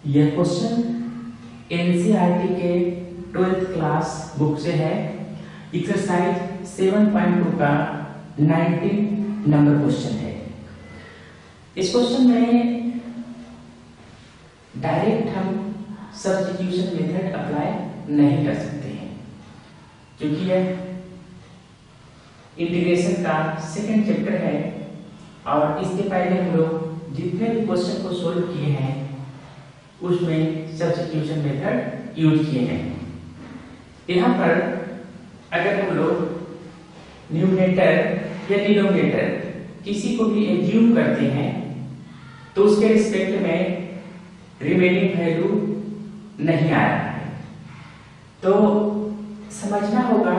यह question NCERT के 12th class book से है। एक्सरसाइज 7.2 का 19 नंबर क्वेश्चन है। इस क्वेश्चन में डायरेक्ट हम सब्स्टिट्यूशन मेथड अप्लाई नहीं कर सकते हैं, क्योंकि यह इंटीग्रेशन का सेकंड चैप्टर है और इसके पहले हम लोग जितने भी क्वेश्चन को सोल्व किए हैं उसमें सब्स्टिट्यूशन मेथड यूज किए हैं। यहाँ पर अगर हम लोग न्यूमरेटर या डिनोमिनेटर किसी को भी एज्यूम करते हैं तो उसके रिस्पेक्ट में रिमेनिंग वैल्यू नहीं आ रहा है, तो समझना होगा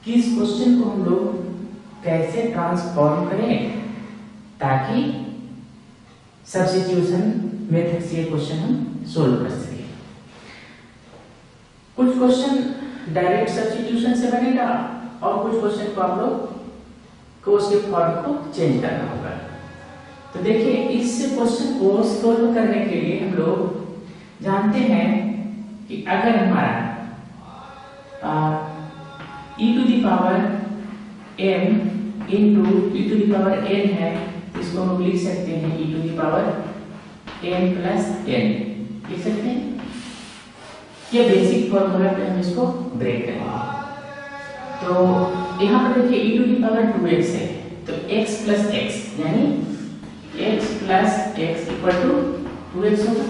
कि इस क्वेश्चन को हम लोग कैसे ट्रांसफॉर्म करें ताकि सब्स्टिट्यूशन मेथड से क्वेश्चन हम सोल्व कर सके। कुछ क्वेश्चन डायरेक्ट सब्स्टिट्यूशन से बनेगा और कुछ क्वेश्चन को आप लोग को उसके फॉर्म को चेंज करना होगा। तो देखिए, इस क्वेश्चन को सोल्व करने के लिए हम लोग जानते हैं कि अगर हमारा e to the power m into e to the power n है, तो इसको हम लिख सकते हैं e to the power m plus n लिख सकते हैं। ये बेसिक फॉर्मूला पे हम इसको ब्रेक करेंगे। तो यहाँ पर देखिए e to the power 2x है, तो x प्लस x यानी x plus x equal to 2x होगा।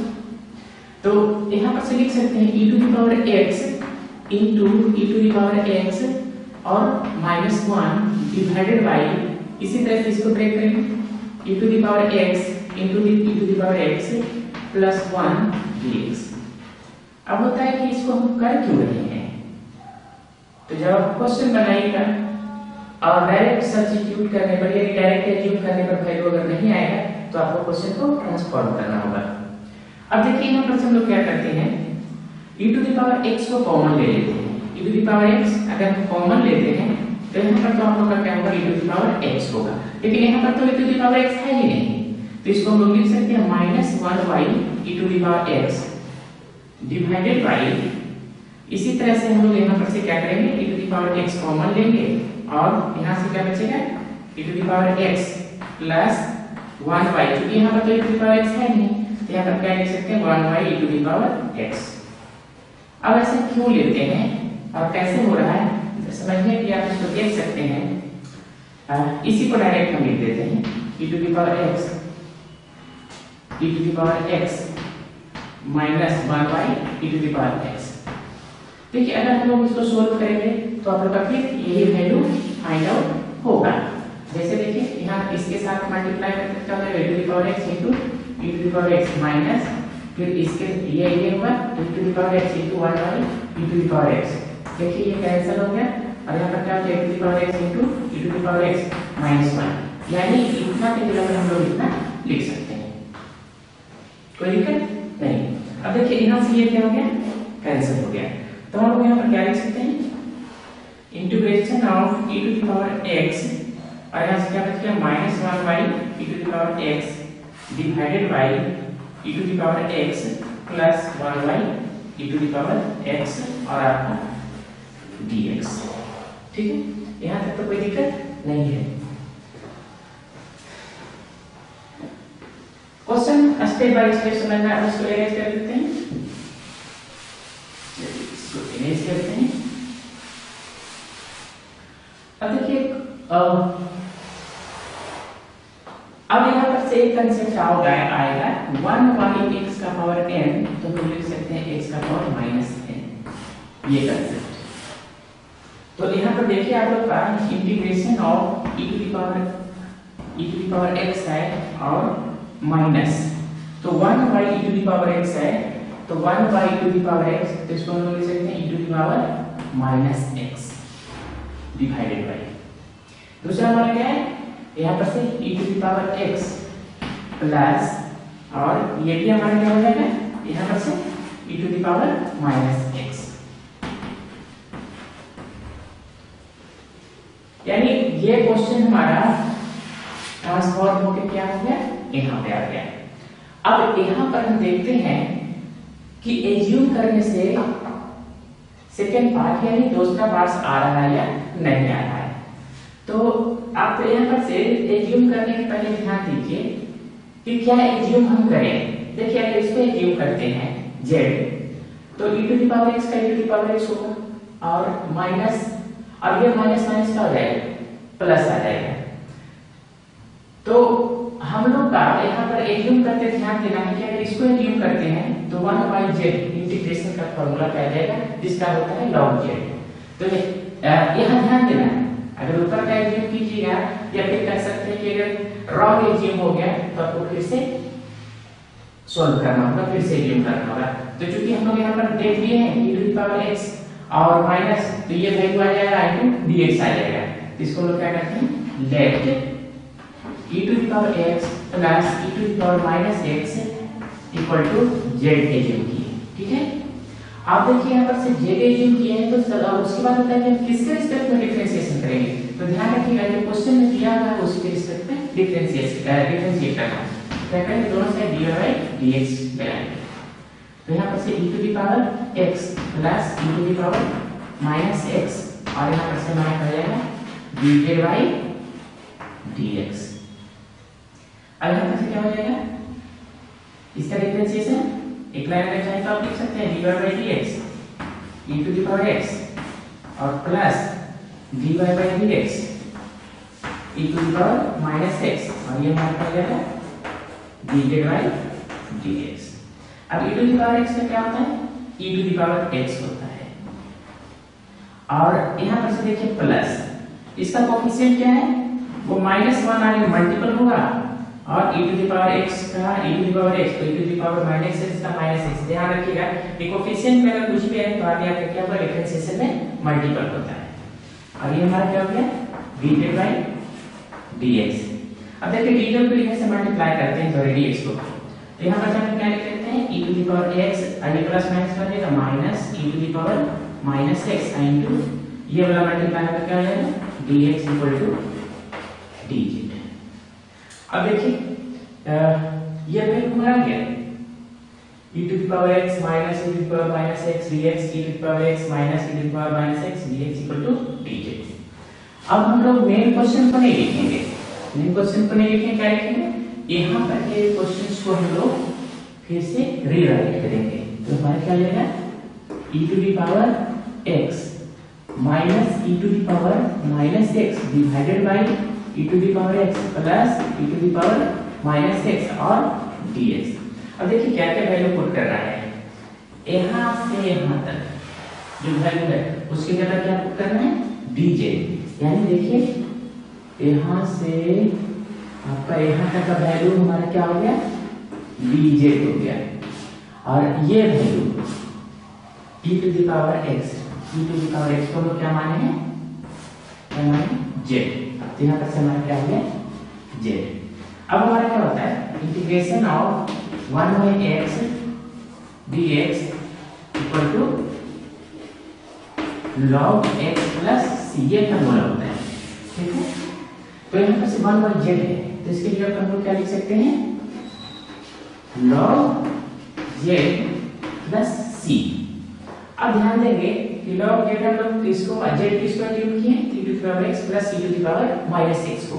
तो यहाँ पर से लिख सकते हैं e to the power x into e to the power x और माइनस 1 डिवाइडेड बाई, इसी तरह से इसको ब्रेक करेंगे e to the power x into e to the power x plus 1 dx। अब होता है कि इसको हम कर क्यों रहे हैं, तो जब आप क्वेश्चन बनाइएगा और डायरेक्ट सब्स्टिट्यूट करने पर यानी डायरेक्ट एज्यूम करने पर वैल्यू अगर नहीं आएगा तो आपको क्वेश्चन को ट्रांसफॉर्म करना होगा। अब देखिए, यहाँ पर हम लोग क्या करते हैं, e to the power x को कॉमन ले लेते हैं। e to the power x अगर हम कॉमन लेते हैं तो यहाँ पर तो आप लोग का क्या होगा, e to the power x होगा, लेकिन यहाँ पर तो e to the power x है ही नहीं, तो इसको हम लोग लिख सकते हैं minus 1y e to the power x divided by, इसी तरह से हम लोग यहाँ पर से क्या करेंगे, e to the power x common लेंगे और यहाँ से क्या बचेगा e to the power x plus 1y, क्योंकि यहाँ पर तो e to the power x है नहीं, तो यहाँ पर क्या लिख सकते हैं 1y e to the power x। अब ऐसे क्यों लेते हैं और कैसे हो रहा है, तो समझिए कि आप इसको देख सकते हैं। इसी को डायरेक्ट हम लिख देते हैं e to the power x e to the power x minus 1y e to the power x। देखिए, अगर हम लोग इसको सोल्व करेंगे तो आप लोग का फिर यही वैल्यू फाइंड आउट होगा। जैसे देखिए, यहाँ इसके साथ मल्टीप्लाई करते क्या होगा, e to the power x into e to the power x minus फिर इसके ये होगा e to the power x into 1y e to the power x। देखिए, ये कैंसिल हो गया और यहाँ पर क्या हो गया, e to the power x into e to the power x minus 1, यानी इतना के जगह पर हम लोग इतना लिख सकते हैं। कोई दिक्कत नहीं। अब देखिए, यहाँ से ये क्या हो गया, कैंसिल हो गया, तो हम लोग यहाँ पर क्या लिख सकते हैं, integration of e to the power x और यहाँ से क्या बच गया minus 1y e to the power x divided by e to the power x plus 1y e to the power x और आपका dx। ठीक है, यहाँ तक तो कोई दिक्कत नहीं है। क्वेश्चन स्टेप बाय स्टेप समझना है, उसको इरेज कर देते हैं, इसको इरेज करते हैं। अब देखिए, अब यहाँ पर से एक कंसेप्ट आएगा 1y x का पावर n, तो हम लिख सकते हैं x का पावर माइनस n, ये कंसेप्ट। तो यहाँ पर देखिए, आप लोग का integration of e to the power x है और माइनस, तो 1y e to the power x है, तो 1y e to the power x, तो इसको हम लोग लिख सकते हैं e to the power minus x divided by, दूसरा हमारा क्या है, यहाँ पर से e to the power x plus और ये भी हमारा क्या हो जाएगा, यहाँ पर से e to the power minus x, यानी ये क्वेश्चन हमारा ट्रांसफॉर्म होकर क्या हो गया, यहाँ पे आ गया। अब यहाँ पर हम देखते हैं कि एज्यूम करने से सेकेंड पार्ट यानी दूसरा पार्ट आ रहा है या नहीं आ रहा है। तो आप यहाँ पर से एज्यूम करने के पहले ध्यान दीजिए कि क्या एज्यूम हम करें। देखिए अगर इसको एज्यूम करते हैं z, तो e to the power x का e to the power x होगा और माइनस, अब ये माइनस माइनस क्या हो जाएगा, प्लस आ जाएगा। तो हम लोग का यहाँ पर एज्यूम करते ध्यान देना है कि अगर इसको एज्यूम करते हैं तो 1/z इंटीग्रेशन का फॉर्मूला क्या आ जाएगा, जिसका होता है log z। तो यहाँ ध्यान देना है, अगर ऊपर का एज्यूम कीजिएगा या फिर कह सकते हैं कि अगर रॉन्ग एज्यूम हो गया तो आपको फिर से सॉल्व करना होगा, फिर से एज्यूम करना होगा। तो चूंकि हम लोग यहाँ पर देख लिए हैं e to the power x और माइनस, तो ये वैल्यू आ जाएगा i टू dx आ जाएगा। तो इसको लोग क्या करते हैं, let e to the power x plus e to the power minus x equal to z assume किए। ठीक है, आप देखिए यहाँ पर से z एज्यूम किए हैं, तो उसके बाद होता है कि हम किसके रिस्पेक्ट में डिफरेंशिएशन करेंगे। तो ध्यान रखिएगा जो क्वेश्चन में दिया हुआ है उसके रिस्पेक्ट में डिफरेंशिएट करना। क्या करेंगे, दोनों साइड dy बाय dx लगाएंगे। तो यहाँ पर से e to the power x plus e to the power minus x और यहाँ पर से हमारा हो जाएगा dz बाय dx। अब यहाँ पर से क्या हो जाएगा, इसका डिफरेंशिएशन एक लाइन में चाहे तो आप लिख सकते हैं dy by dx e to the power x और plus dy by dx e to the power minus x और ये हमारा हो जाएगा dz बाय dx। अब e to the power x का क्या होता है, e to the power x होता है। और यहाँ पर से देखिए प्लस, इसका कोफिशिएंट क्या है, वो -1 आगे मल्टीपल होगा और e to the power x का e to the power x, तो e to the power minus x का माइनस x। ध्यान रखिएगा ये कोफिशिएंट में अगर कुछ भी है तो आगे आपका क्या होगा, डिफरेंशिएशन में मल्टीपल होता है। और ये हमारा क्या हो गया, dz बाय dx। अब देखिए dz को लिखने से मल्टीप्लाई करते हैं तो dx को, तो यहाँ पर हम क्या लिख लेते हैं, e to the power x आगे प्लस माइनस बन जाएगा minus e to the power minus x into ये वाला मल्टीप्लाई करके क्या हो जाएगा, dx इक्वल टू dz। अब देखिए ये वैल्यू हमारा क्या है, e to the power x minus e to the power minus x dx e to the power x minus e to the power minus x dx equal to dz। अब हम लोग main question को नहीं लिखेंगे, main question को नहीं लिखेंगे, क्या लिखेंगे, यहाँ पर के क्वेश्चंस को हम लोग फिर से रीराइट करेंगे। तो हमारा क्या आ जाएगा, e to the power x minus e to the power minus x divided by e to the power x plus e to the power minus x और dx। अब देखिए क्या क्या वैल्यू पुट कर रहा है, यहाँ से यहाँ तक जो वैल्यू है उसके जगह क्या पुट करना है, dj। यानी देखिए यहाँ से आपका यहाँ तक का वैल्यू हमारा क्या हो गया, dj हो गया और ये value e to the power x, e to the power x को हम क्या माने हैं, क्या माने z। तो यहाँ पर से हमारा क्या हो गया z। अब हमारा क्या होता है, integration of 1/x dx equal to log x plus c, ये फॉर्मूला होता है। ठीक है, तो यहाँ पर से 1/z है, तो इसके लिए हम लोग क्या लिख सकते हैं, log z प्लस c। अब ध्यान देंगे कि log z हम लोग किसको, z किसको एज्यूम किए, e to the power x plus e to the power minus x को।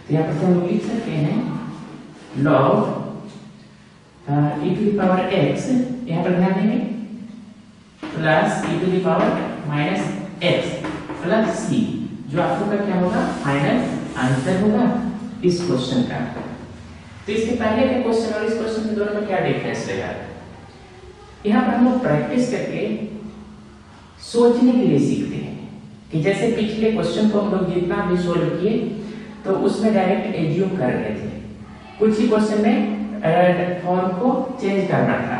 तो यहाँ पर हम लोग लिख सकते हैं log e to the power x, यहाँ पर ध्यान देंगे plus e to the power minus x plus c, जो आपका क्या होगा, फाइनल आंसर होगा इस क्वेश्चन का। तो इसके पहले के क्वेश्चन और इस क्वेश्चन के दोनों में क्या डिफरेंस रहेगा, यहाँ पर हम लोग प्रैक्टिस करके सोचने के लिए सीखते हैं कि जैसे पिछले क्वेश्चन को हम लोग जितना भी सोल्व किए तो उसमें डायरेक्ट एज्यूम कर रहे थे, कुछ ही क्वेश्चन में फॉर्म को चेंज करना था।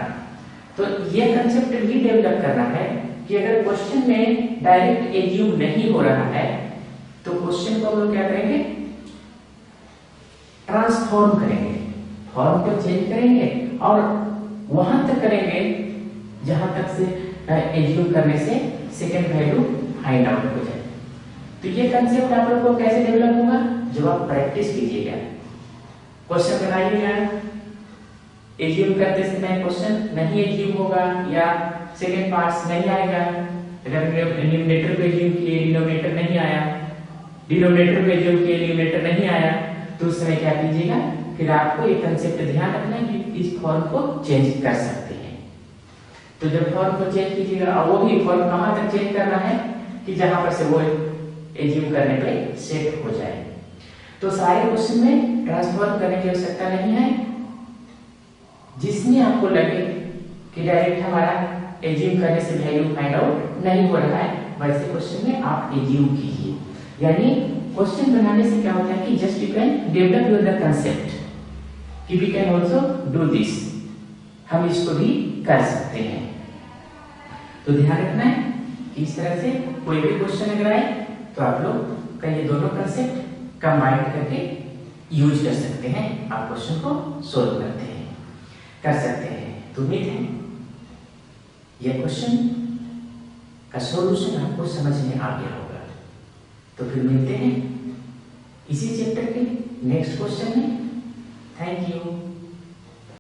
तो ये कंसेप्ट भी डेवलप करना है कि अगर क्वेश्चन में डायरेक्ट एज्यूम नहीं हो रहा है तो क्वेश्चन को हम लोग क्या करेंगे, ट्रांसफॉर्म करेंगे, फॉर्म को चेंज करेंगे और वहां तक करेंगे जहां तक से एज्यूम करने से सेकंड वैल्यू फाइंड आउट हो जाए। तो ये कंसेप्ट आप लोग को कैसे डेवलप होगा, जब आप प्रैक्टिस कीजिएगा, क्वेश्चन बनाइएगा, एज्यूम करते समय क्वेश्चन नहीं एज्यूम होगा या सेकंड पार्ट्स नहीं आएगा। अगर न्यूमरेटर को एज्यूम किए डिनोमिनेटर नहीं आया, डिनोमिनेटर को एज्यूम किए न्यूमरेटर नहीं आया, तो उस समय क्या कीजिएगा, फिर आपको एक कंसेप्ट ध्यान रखना है कि इस फॉर्म को चेंज कर सकते हैं। तो जब फॉर्म को चेंज कीजिएगा, और वो भी फॉर्म कहां तक चेंज करना है कि जहां पर से वो एज्यूम करने पे सेट हो जाए। तो सारे क्वेश्चन में ट्रांसफॉर्म करने की आवश्यकता नहीं है। जिसमें आपको लगे कि डायरेक्ट हमारा एज्यूम करने से वैल्यू फाइंड आउट नहीं हो रहा है, वैसे क्वेश्चन में आप एज्यूम कीजिए। यानी क्वेश्चन बनाने से क्या होता है कि just you can develop your the concept कि we can also do this, हम इसको भी कर सकते हैं। तो ध्यान रखना है कि इस तरह से कोई भी क्वेश्चन अगर आए तो आप लोग का ये दोनों कंसेप्ट कंबाइन करके यूज कर सकते हैं, आप क्वेश्चन को सोल्व करते हैं, कर सकते हैं। तो उम्मीद है यह क्वेश्चन का सॉल्यूशन आपको समझ में आ गया होगा। तो फिर मिलते हैं इसी चैप्टर के नेक्स्ट क्वेश्चन में। Thank you.